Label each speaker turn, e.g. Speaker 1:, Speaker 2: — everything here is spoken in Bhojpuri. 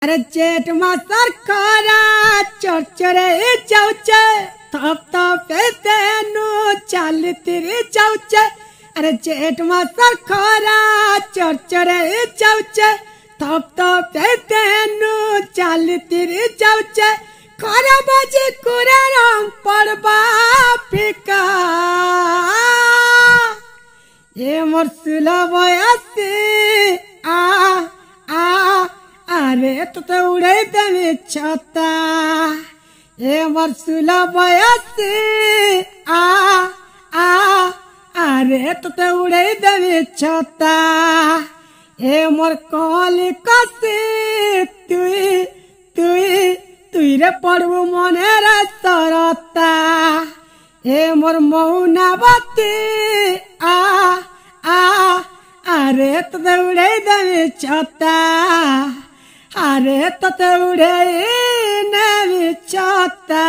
Speaker 1: अरे जेठ मासर खरा चरचरे जाऊचे थप थप तेनु चाल तेरे जाऊचे अरे जेठ मासर खरा चरचरे जाऊचे थप थप तेनु चाल तेरे जाऊचे खरा बाजे कुरा रंग पड़बा फिका ये मोर सुला बयासे आ अरे तो उड़े देवे छता ये मोर सुला बयासे अरे तो उड़े देवे छता ये मोर कली कसे तुई रे पड़बू मने रे सरता ये मोर मौनावती अरे तो उड़े देवे छता अरे तो उड़े देवे छता।